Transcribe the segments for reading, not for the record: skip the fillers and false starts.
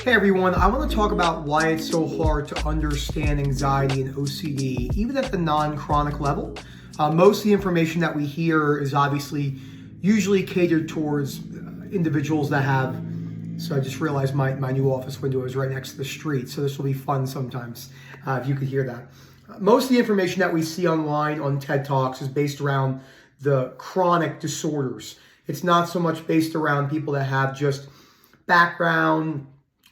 Hey everyone, I want to talk about why it's so hard to understand anxiety and OCD, even at the non-chronic level. Most of the information that we hear is obviously usually catered towards individuals that have, so I just realized my new office window is right next to the street, so this will be fun sometimes if you could hear that. Most of the information that we see online on TED Talks is based around the chronic disorders. It's not so much based around people that have just background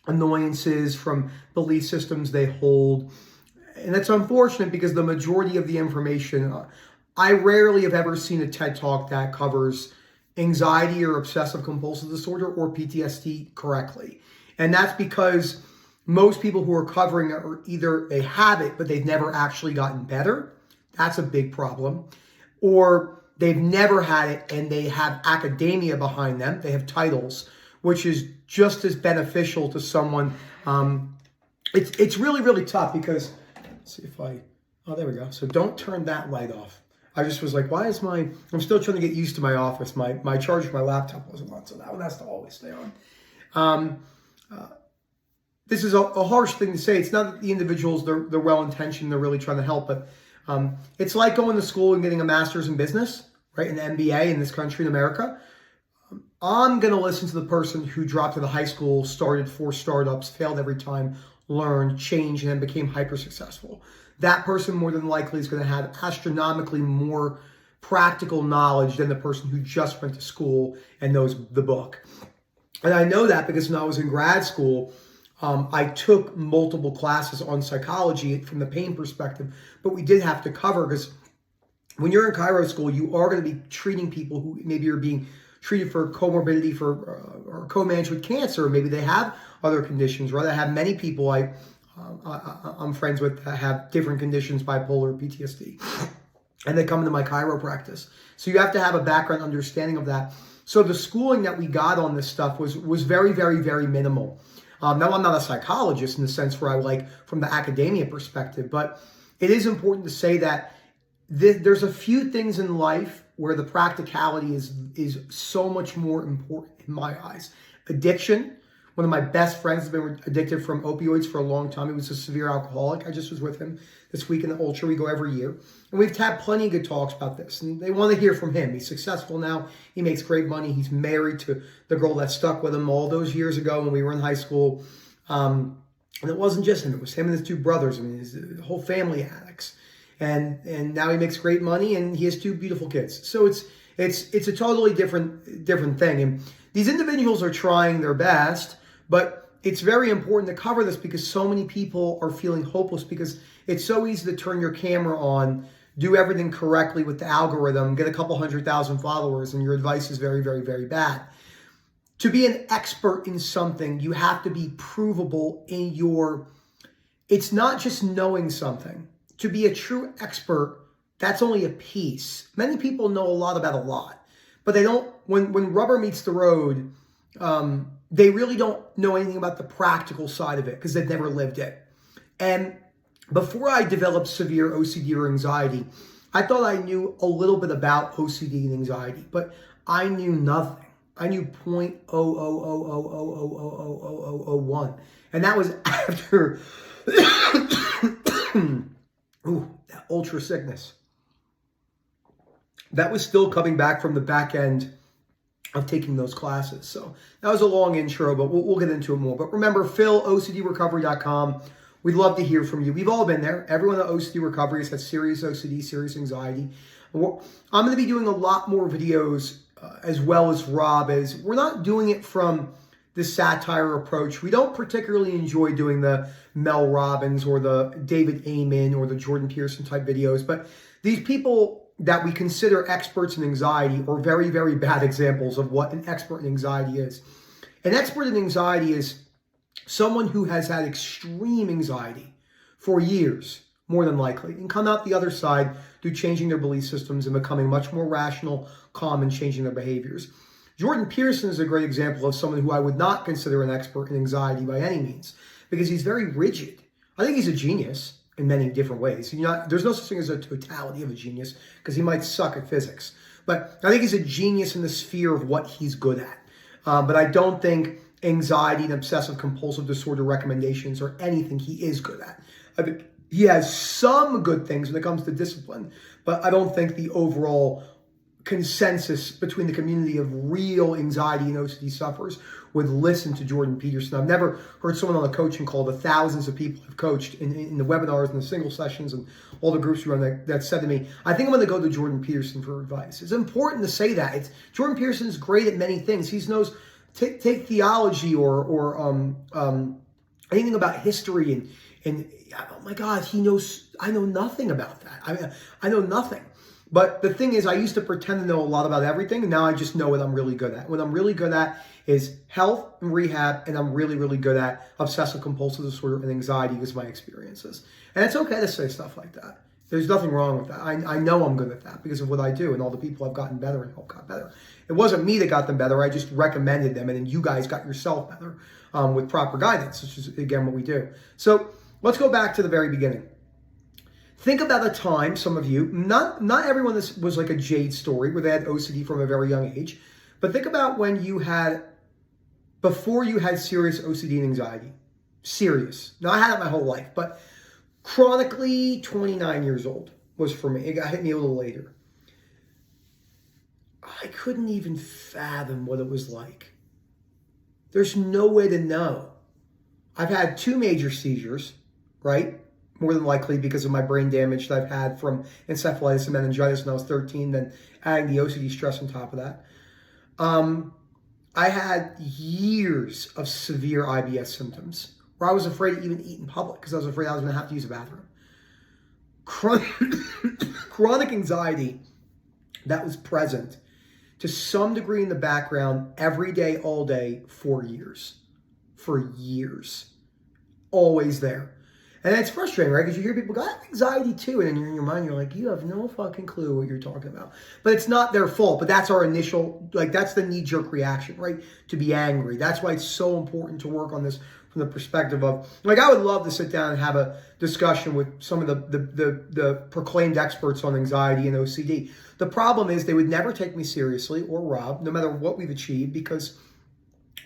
annoyances from belief systems they hold. And that's unfortunate because the majority of the information, I rarely have ever seen a TED Talk that covers anxiety or obsessive compulsive disorder or PTSD correctly. And that's because most people who are covering it are either a habit, but they've never actually gotten better. That's a big problem. Or they've never had it and they have academia behind them. They have titles, which is just as beneficial to someone. It's really, really tough because, let's see if oh, there we go. So don't turn that light off. I just was like, why is I'm still trying to get used to my office. My charger for my laptop wasn't on, so that one has to always stay on. This is a harsh thing to say. It's not that the individuals, they're well-intentioned, they're really trying to help, but it's like going to school and getting a master's in business, right, an MBA in this country, in America. I'm going to listen to the person who dropped out of high school, started 4 startups, failed every time, learned, changed, and then became hyper successful. That person more than likely is going to have astronomically more practical knowledge than the person who just went to school and knows the book. And I know that because when I was in grad school, I took multiple classes on psychology from the pain perspective, but we did have to cover, because when you're in chiro school, you are going to be treating people who maybe are being treated for comorbidity or co-managed with cancer. Maybe they have other conditions, right? I have many people I'm friends with that have different conditions, bipolar, PTSD, and they come into my chiro practice. So you have to have a background understanding of that. So the schooling that we got on this stuff was very, very, very minimal. Now, I'm not a psychologist in the sense where I like from the academia perspective, but it is important to say that there's a few things in life where the practicality is so much more important in my eyes. Addiction. One of my best friends has been addicted from opioids for a long time. He was a severe alcoholic. I just was with him this week in the Ultra. We go every year. And we've had plenty of good talks about this. And they want to hear from him. He's successful now. He makes great money. He's married to the girl that stuck with him all those years ago when we were in high school. And it wasn't just him. It was him and his 2 brothers. I mean, his whole family addicts. And now he makes great money and he has 2 beautiful kids. So it's a totally different thing. And these individuals are trying their best, but it's very important to cover this because so many people are feeling hopeless because it's so easy to turn your camera on, do everything correctly with the algorithm, get a couple 100,000 followers, and your advice is very, very, very bad. To be an expert in something, you have to be provable in it's not just knowing something. To be a true expert, that's only a piece. Many people know a lot about a lot, but they don't, when rubber meets the road, they really don't know anything about the practical side of it because they've never lived it. And before I developed severe OCD or anxiety, I thought I knew a little bit about OCD and anxiety, but I knew nothing. I knew 0.000000001. And that was after that ultra sickness. That was still coming back from the back end of taking those classes. So that was a long intro, but we'll get into it more. But remember, Phil, OCDrecovery.com. We'd love to hear from you. We've all been there. Everyone at OCD Recovery has had serious OCD, serious anxiety. I'm going to be doing a lot more videos as well as Rob. As we're not doing it from the satire approach. We don't particularly enjoy doing the Mel Robbins or the David Amen or the Jordan Peterson type videos. But these people that we consider experts in anxiety are very, very bad examples of what an expert in anxiety is. An expert in anxiety is someone who has had extreme anxiety for years, more than likely, and come out the other side through changing their belief systems and becoming much more rational, calm, and changing their behaviors. Jordan Peterson is a great example of someone who I would not consider an expert in anxiety by any means, because he's very rigid. I think he's a genius in many different ways. There's no such thing as a totality of a genius, because he might suck at physics. But I think he's a genius in the sphere of what he's good at. But I don't think anxiety and obsessive compulsive disorder recommendations or anything he is good at. I think he has some good things when it comes to discipline, but I don't think the overall consensus between the community of real anxiety and OCD sufferers would listen to Jordan Peterson. I've never heard someone on a coaching call, the thousands of people I've coached in the webinars and the single sessions and all the groups we run that said to me, I think I'm going to go to Jordan Peterson for advice. It's important to say that. Jordan Peterson is great at many things. He knows, take theology or anything about history and oh my God, he knows, I know nothing about that. I know nothing. But the thing is, I used to pretend to know a lot about everything, and now I just know what I'm really good at. What I'm really good at is health and rehab, and I'm really, really good at obsessive compulsive disorder and anxiety because of my experiences. And it's okay to say stuff like that. There's nothing wrong with that. I know I'm good at that because of what I do and all the people I've gotten better and helped got better. It wasn't me that got them better. I just recommended them, and then you guys got yourself better with proper guidance, which is, again, what we do. So let's go back to the very beginning. Think about a time, some of you, not everyone this was like a Jade story where they had OCD from a very young age, but think about when before you had serious OCD and anxiety. Serious. Now, I had it my whole life, but chronically 29 years old was for me. It hit me a little later. I couldn't even fathom what it was like. There's no way to know. I've had 2 major seizures, right? More than likely because of my brain damage that I've had from encephalitis and meningitis when I was 13, then adding the OCD stress on top of that. I had years of severe IBS symptoms where I was afraid to even eat in public because I was afraid I was going to have to use a bathroom. Chronic anxiety that was present to some degree in the background every day, all day, for years. For years. Always there. And it's frustrating, right? Because you hear people go, I have anxiety too. And then you're in your mind, you're like, you have no fucking clue what you're talking about. But it's not their fault. But that's our initial, that's the knee-jerk reaction, right? To be angry. That's why it's so important to work on this from the perspective of, I would love to sit down and have a discussion with some of the proclaimed experts on anxiety and OCD. The problem is they would never take me seriously or Rob, no matter what we've achieved, because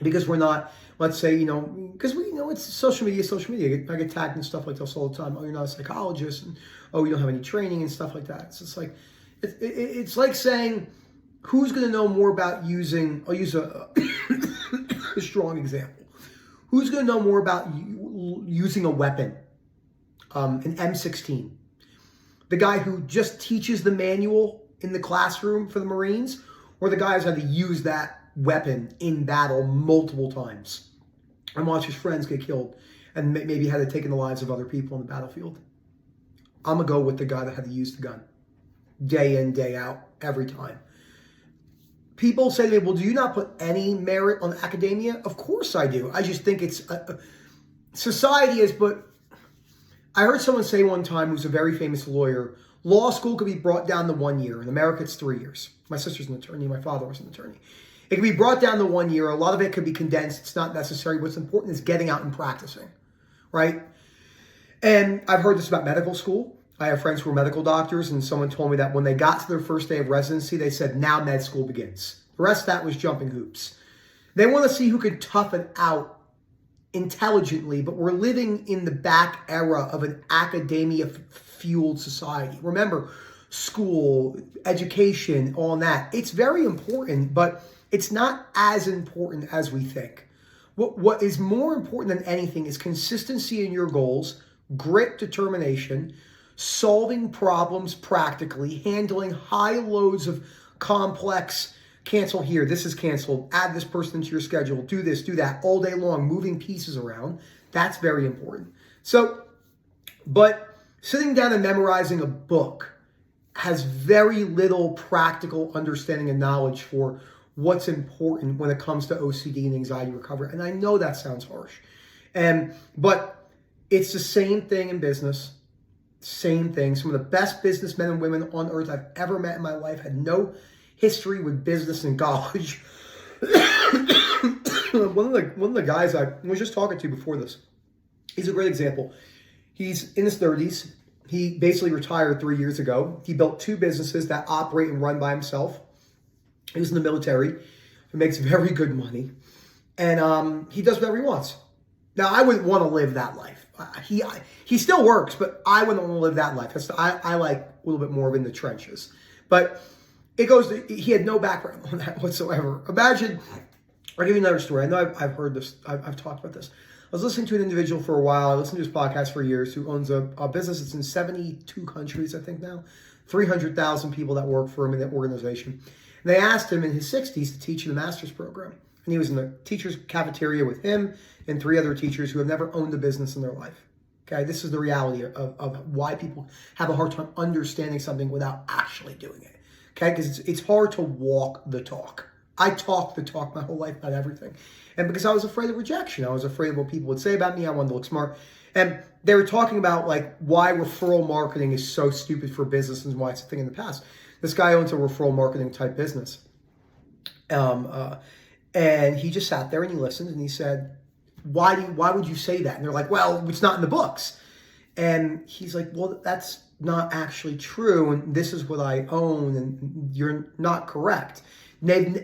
we're not, let's say, because it's social media. I get tagged and stuff like this all the time. Oh, you're not a psychologist, and oh, you don't have any training and stuff like that. So it's like, it's like saying, who's going to know more about using, I'll use a strong example. Who's going to know more about using a weapon, an M16? The guy who just teaches the manual in the classroom for the Marines, or the guy who's had to use that weapon in battle multiple times and watch his friends get killed and maybe had to take in the lives of other people on the battlefield? I'm going to go with the guy that had to use the gun day in, day out, every time. People say to me, well, do you not put any merit on academia? Of course I do. I just think it's society is, but I heard someone say one time, who's a very famous lawyer, law school could be brought down to 1 year. In America, it's 3 years. My sister's an attorney. My father was an attorney. It can be brought down to 1 year. A lot of it could be condensed. It's not necessary. What's important is getting out and practicing, right? And I've heard this about medical school. I have friends who are medical doctors, and someone told me that when they got to their first day of residency, they said, now med school begins. The rest of that was jumping hoops. They want to see who could tough it out intelligently, but we're living in the back era of an academia-fueled society. Remember, school, education, all that. It's very important, but it's not as important as we think. What is more important than anything is consistency in your goals, grit, determination, solving problems practically, handling high loads of complex, cancel here, this is canceled, add this person into your schedule, do this, do that, all day long, moving pieces around. That's very important. So, but sitting down and memorizing a book has very little practical understanding and knowledge for what's important when it comes to OCD and anxiety recovery. And I know that sounds harsh. But it's the same thing in business. Same thing. Some of the best businessmen and women on earth I've ever met in my life had no history with business in college. One of the guys I was just talking to before this, he's a great example. He's in his 30s. He basically retired 3 years ago. He built 2 businesses that operate and run by himself. He was in the military. He makes very good money. and he does whatever he wants. Now, I wouldn't want to live that life. He still works, but I wouldn't want to live that life. I like a little bit more of in the trenches. But it goes to, he had no background on that whatsoever. Imagine, I'll give you another story. I know I've heard this, I've talked about this. I was listening to an individual for a while. I listened to his podcast for years who owns a business that's in 72 countries, I think now. 300,000 people that work for him in that organization. And they asked him in his 60s to teach in the master's program. And he was in the teacher's cafeteria with him and 3 other teachers who have never owned a business in their life. Okay, this is the reality of why people have a hard time understanding something without actually doing it. Okay, because it's hard to walk the talk. I talk the talk my whole life about everything. And because I was afraid of rejection, I was afraid of what people would say about me, I wanted to look smart. And they were talking about like why referral marketing is so stupid for business and why it's a thing in the past. This guy owns a referral marketing type business. And he just sat there and he listened and he said, why would you say that? And they're like, well, it's not in the books. And he's like, well, that's not actually true. And this is what I own. And you're not correct.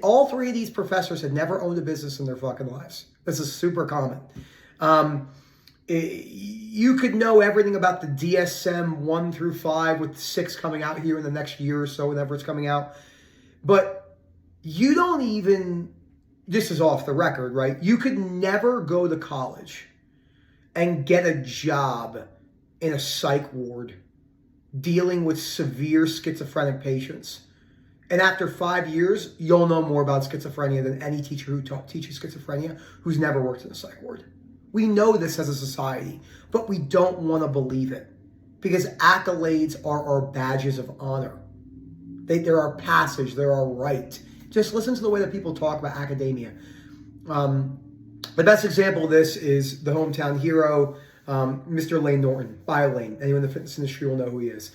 All 3 of these professors had never owned a business in their fucking lives. This is super common. You could know everything about the DSM 1 through 5 with 6 coming out here in the next year or so, whenever it's coming out. But you don't even, this is off the record, right? You could never go to college and get a job in a psych ward dealing with severe schizophrenic patients. And after 5 years, you'll know more about schizophrenia than any teacher who teaches schizophrenia who's never worked in a psych ward. We know this as a society, but we don't want to believe it because accolades are our badges of honor. They're our passage, they're our right. Just listen to the way that people talk about academia. The best example of this is the hometown hero, Mr. Lane Norton, Bio Lane. Anyone in the fitness industry will know who he is.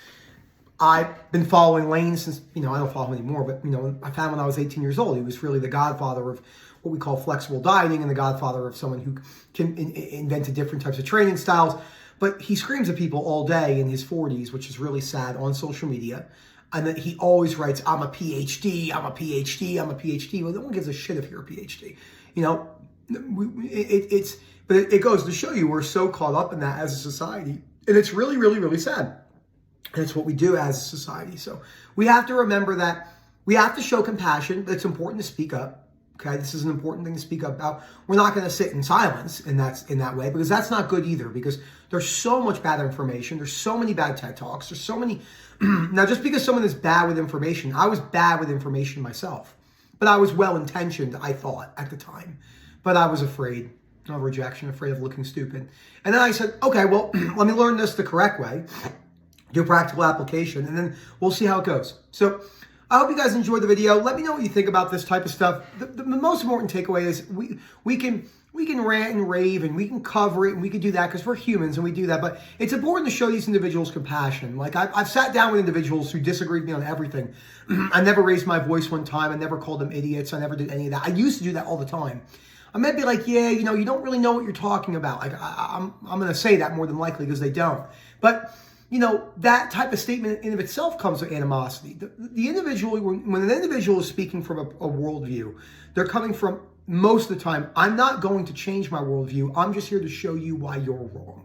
I've been following Lane since, I don't follow him anymore, but, I found when I was 18 years old, he was really the godfather of what we call flexible dieting and the godfather of someone who invented different types of training styles. But he screams at people all day in his 40s, which is really sad, on social media. And that he always writes, I'm a PhD, I'm a PhD, I'm a PhD. Well, no one gives a shit if you're a PhD. But it goes to show you we're so caught up in that as a society. And it's really, really, really sad. And it's what we do as a society. So we have to remember that we have to show compassion. It's important to speak up. Okay, this is an important thing to speak up about. We're not going to sit in silence in that way because that's not good either because there's so much bad information. There's so many bad TED Talks. There's so many. Now, just because someone is bad with information, I was bad with information myself. But I was well-intentioned, I thought, at the time. But I was afraid of rejection, afraid of looking stupid. And then I said, okay, well, let me learn this the correct way. Do a practical application, and then we'll see how it goes. So I hope you guys enjoyed the video. Let me know what you think about this type of stuff. The most important takeaway is we can rant and rave and we can cover it and we can do that because we're humans and we do that. But it's important to show these individuals compassion. Like I've sat down with individuals who disagreed with me on everything. I never raised my voice one time. I never called them idiots. I never did any of that. I used to do that all the time. I might be like, yeah, you don't really know what you're talking about. Like I'm going to say that more than likely because they don't. But that type of statement in of itself comes with animosity. The individual, when an individual is speaking from a worldview, they're coming from, most of the time, I'm not going to change my worldview. I'm just here to show you why you're wrong.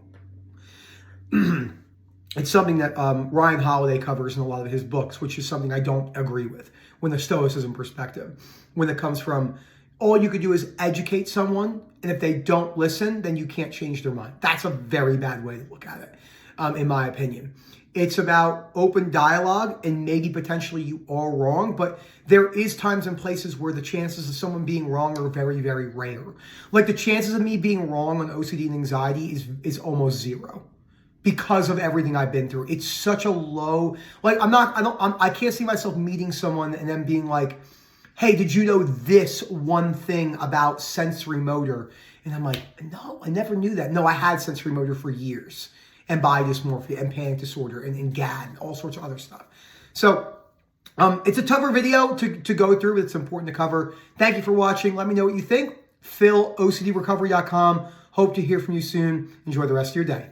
It's something that Ryan Holiday covers in a lot of his books, which is something I don't agree with when the Stoicism perspective. When it comes from, all you could do is educate someone, and if they don't listen, then you can't change their mind. That's a very bad way to look at it. In my opinion. It's about open dialogue, and maybe potentially you are wrong, but there is times and places where the chances of someone being wrong are very, very rare. Like the chances of me being wrong on OCD and anxiety is almost zero because of everything I've been through. It's such a low, like I can't see myself meeting someone and then being like, hey, did you know this one thing about sensory motor? And I'm like, no, I never knew that. No, I had sensory motor for years. And bi-dysmorphia and panic disorder and GAD and all sorts of other stuff. So it's a tougher video to go through, but it's important to cover. Thank you for watching. Let me know what you think. Phil, OCDrecovery.com. Hope to hear from you soon. Enjoy the rest of your day.